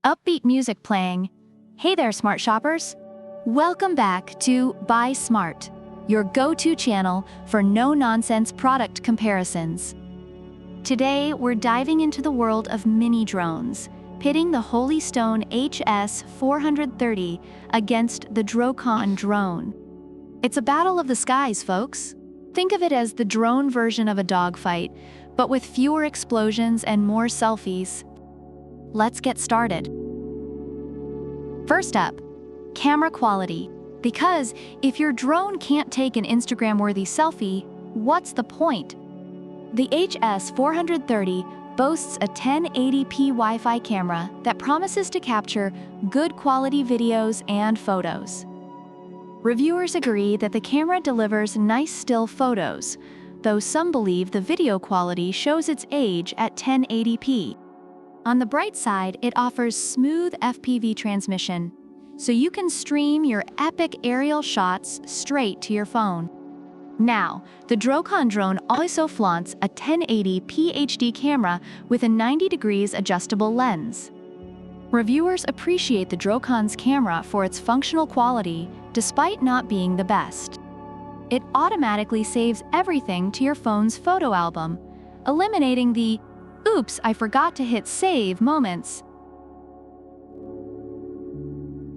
upbeat music playing. Hey there, smart shoppers! Welcome back to Buy Smart, your go-to channel for no-nonsense product comparisons. Today, we're diving into the world of mini drones, pitting the Holy Stone HS430 against the DROCON drone. It's a battle of the skies, folks. Think of it as the drone version of a dogfight, but with fewer explosions and more selfies. Let's get started. First up, camera quality. Because if your drone can't take an Instagram-worthy selfie, what's the point? The HS430 boasts a 1080p Wi-Fi camera that promises to capture good quality videos and photos. Reviewers agree that the camera delivers nice still photos, though some believe the video quality shows its age at 1080p. On the bright side, it offers smooth FPV transmission, so you can stream your epic aerial shots straight to your phone. Now, the DROCON drone also flaunts a 1080p HD camera with a 90 degrees adjustable lens. Reviewers appreciate the DROCON's camera for its functional quality, despite not being the best. It automatically saves everything to your phone's photo album, eliminating the "oops, I forgot to hit save" moments.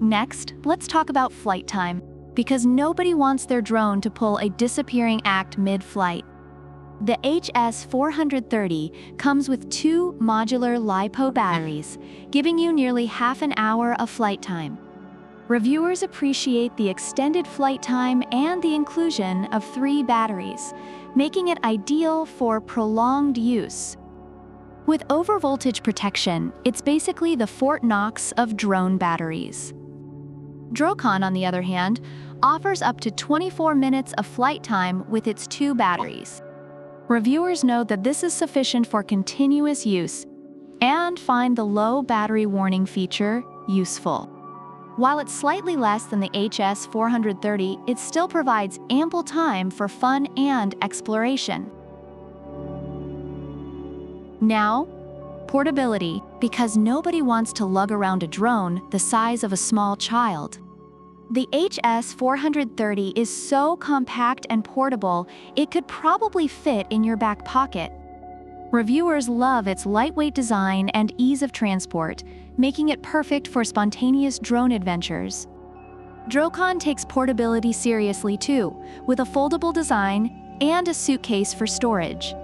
Next, let's talk about flight time, because nobody wants their drone to pull a disappearing act mid-flight. The HS430 comes with two modular LiPo batteries, giving you nearly half an hour of flight time. Reviewers appreciate the extended flight time and the inclusion of 3 batteries, making it ideal for prolonged use. With overvoltage protection, it's basically the Fort Knox of drone batteries. DROCON, on the other hand, offers up to 24 minutes of flight time with its 2 batteries. Reviewers note that this is sufficient for continuous use and find the low battery warning feature useful. While it's slightly less than the HS430, it still provides ample time for fun and exploration. Now, portability, because nobody wants to lug around a drone the size of a small child. The HS430 is so compact and portable, it could probably fit in your back pocket. Reviewers love its lightweight design and ease of transport, making it perfect for spontaneous drone adventures. DROCON takes portability seriously too, with a foldable design and a suitcase for storage.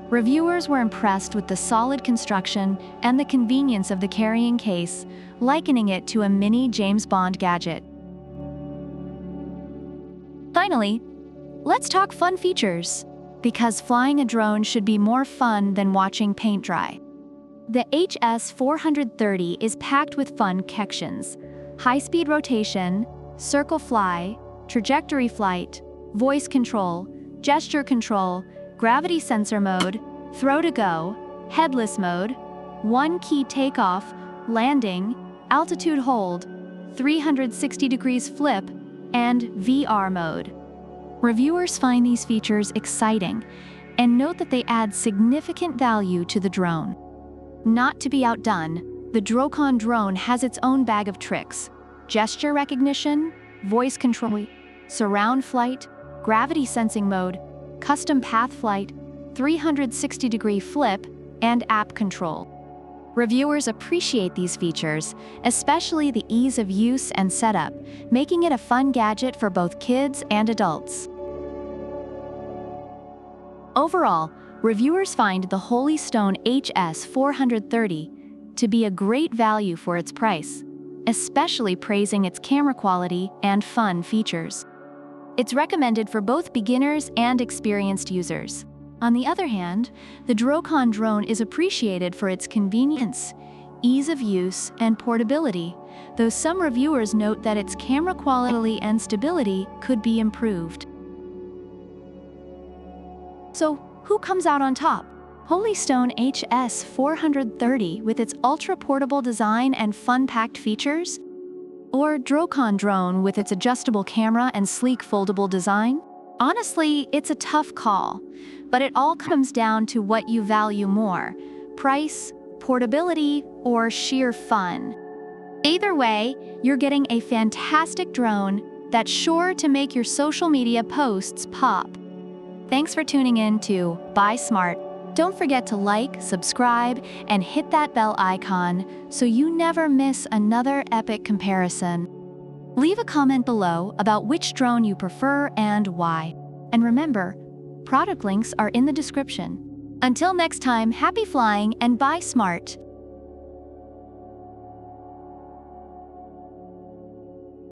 Reviewers were impressed with the solid construction and the convenience of the carrying case, likening it to a mini James Bond gadget. Finally, let's talk fun features, because flying a drone should be more fun than watching paint dry. The HS430 is packed with fun connections: high-speed rotation, circle fly, trajectory flight, voice control, gesture control, gravity sensor mode, throw to go, headless mode, one-key takeoff, landing, altitude hold, 360 degrees flip, and VR mode. Reviewers find these features exciting and note that they add significant value to the drone. Not to be outdone, the DROCON drone has its own bag of tricks: gesture recognition, voice control, surround flight, gravity sensing mode, custom path flight, 360-degree flip, and app control. Reviewers appreciate these features, especially the ease of use and setup, making it a fun gadget for both kids and adults. Overall, reviewers find the Holy Stone HS430 to be a great value for its price, especially praising its camera quality and fun features. It's recommended for both beginners and experienced users. On the other hand, the DROCON drone is appreciated for its convenience, ease of use, and portability, though some reviewers note that its camera quality and stability could be improved. So, who comes out on top? Holy Stone HS430 with its ultra-portable design and fun-packed features? Or DROCON drone with its adjustable camera and sleek foldable design? Honestly, it's a tough call, but it all comes down to what you value more: price, portability, or sheer fun. Either way, you're getting a fantastic drone that's sure to make your social media posts pop. Thanks for tuning in to Buy Smart. Don't forget to like, subscribe, and hit that bell icon so you never miss another epic comparison. Leave a comment below about which drone you prefer and why. And remember, product links are in the description. Until next time, happy flying and buy smart!